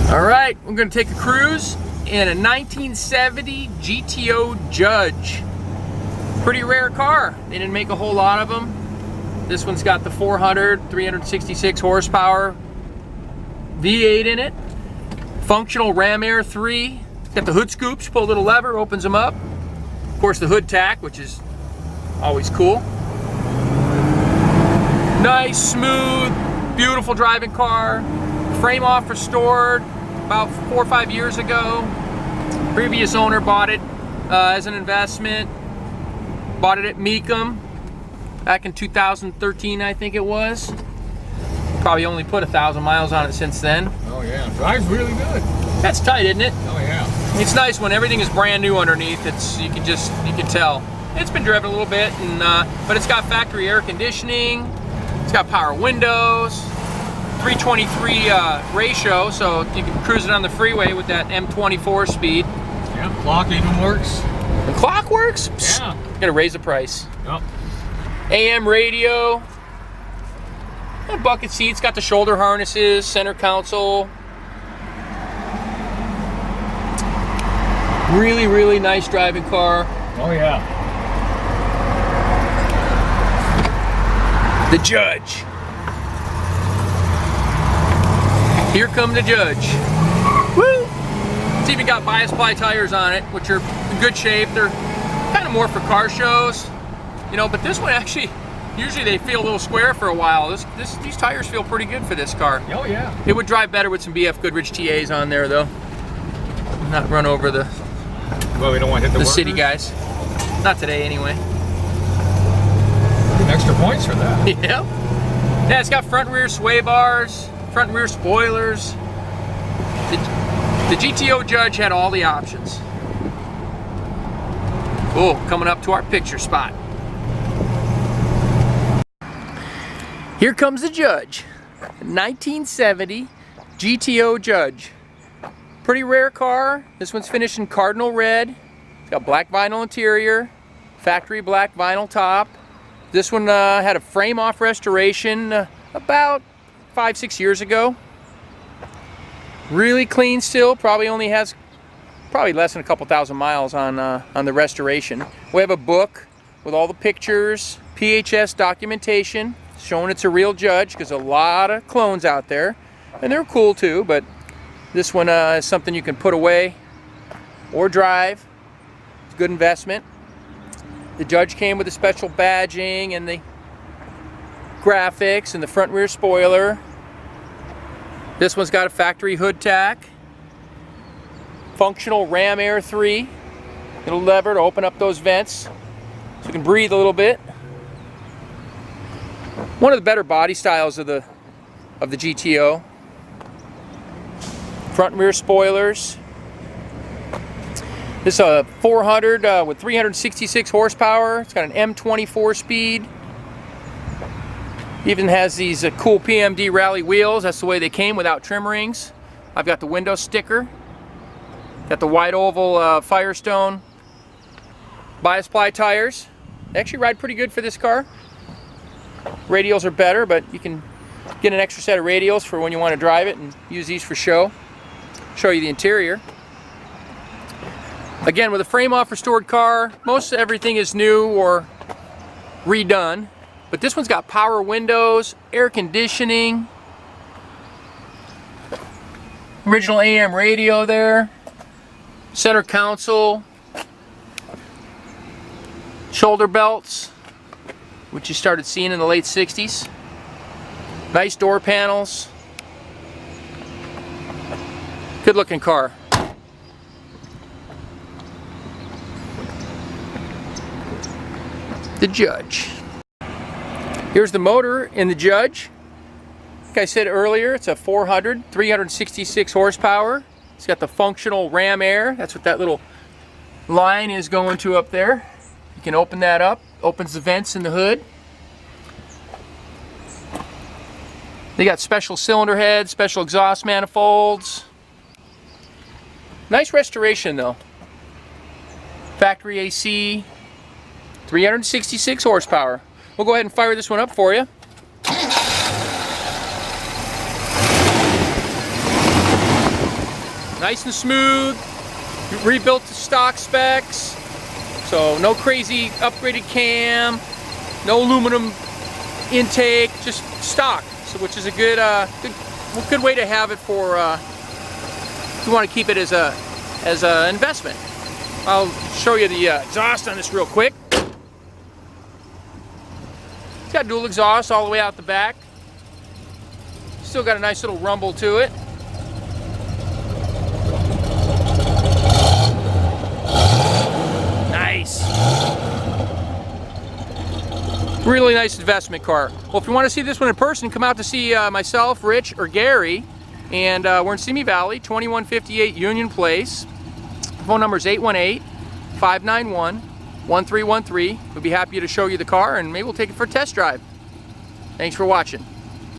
All right, we're gonna take a cruise in a 1970 GTO Judge. Pretty rare car. They didn't make a whole lot of them. This one's got the 366 horsepower V8 in it. Functional Ram Air 3. It's got the hood scoops. You pull a little lever, opens them up. Of course, the hood tack, which is always cool. Nice, smooth, beautiful driving car. Frame off restored about 4 or 5 years ago. Previous owner bought it as an investment. Bought it at Meekum back in 2013, I think it was. Probably only put 1,000 miles on it since then. Oh yeah, drives really good. That's tight, isn't it? Oh yeah. It's nice when everything is brand new underneath. You can tell. It's been driven a little bit, but it's got factory air conditioning. It's got power windows. 323 ratio, so you can cruise it on the freeway with that M24 speed. Yeah, clock even works. The clock works? Psst, yeah. Gotta raise the price. Yep. AM radio. And bucket seats, got the shoulder harnesses, center console. Really, really nice driving car. Oh yeah. The Judge. Here come the Judge. Woo! It's even got bias ply tires on it, which are in good shape. They're kind of more for car shows, you know, but this one actually, usually they feel a little square for a while. These tires feel pretty good for this car. Oh yeah. It would drive better with some BF Goodrich TAs on there though. Not run over the, well, we don't want to hit the city guys. Not today anyway. Extra points for that. Yep. Yeah, it's got front and rear sway bars, front and rear spoilers. The GTO Judge had all the options. Oh, coming up to our picture spot. Here comes the Judge. 1970 GTO Judge. Pretty rare car. This one's finished in Cardinal Red. It's got black vinyl interior, factory black vinyl top. This one had a frame off restoration about 5-6 years ago. Really clean still, probably only has less than a couple thousand miles on the restoration. We have a book with all the pictures, PHS documentation, showing it's a real Judge, because a lot of clones out there, and they're cool too, but this one is something you can put away or drive. It's a good investment. The Judge came with a special badging and the graphics and the front rear spoiler. This one's got a factory hood tack. Functional Ram Air 3. Little lever to open up those vents so you can breathe a little bit. One of the better body styles of the GTO. Front and rear spoilers. This is a 400 with 366 horsepower. It's got an M24 speed. Even has these cool PMD rally wheels. That's the way they came, without trim rings. I've got the window sticker. Got the wide oval Firestone bias ply tires. They actually ride pretty good for this car. Radials are better, but you can get an extra set of radials for when you want to drive it and use these for show. Show you the interior. Again, with a frame off restored car, most everything is new or redone, but this one's got power windows, air conditioning, original AM radio there, center console, shoulder belts, which you started seeing in the late 60s, nice door panels, good looking car. The Judge. Here's the motor in the Judge. Like I said earlier, it's a 366 horsepower. It's got the functional Ram Air. That's what that little line is going to up there. You can open that up. Opens the vents in the hood. They got special cylinder heads, special exhaust manifolds. Nice restoration though. Factory AC. 366 horsepower. We'll go ahead and fire this one up for you. nice and smooth, rebuilt to stock specs, so no crazy upgraded cam, no aluminum intake, just stock. So which is a good way to have it for if you want to keep it as a investment. I'll show you the exhaust on this real quick. It's got dual exhaust all the way out the back. Still got a nice little rumble to it. Nice. Really nice investment car. Well, if you want to see this one in person, come out to see myself, Rich, or Gary. And we're in Simi Valley, 2158 Union Place. Phone number is 818-591-1313. We'll be happy to show you the car, and maybe we'll take it for a test drive. Thanks for watching.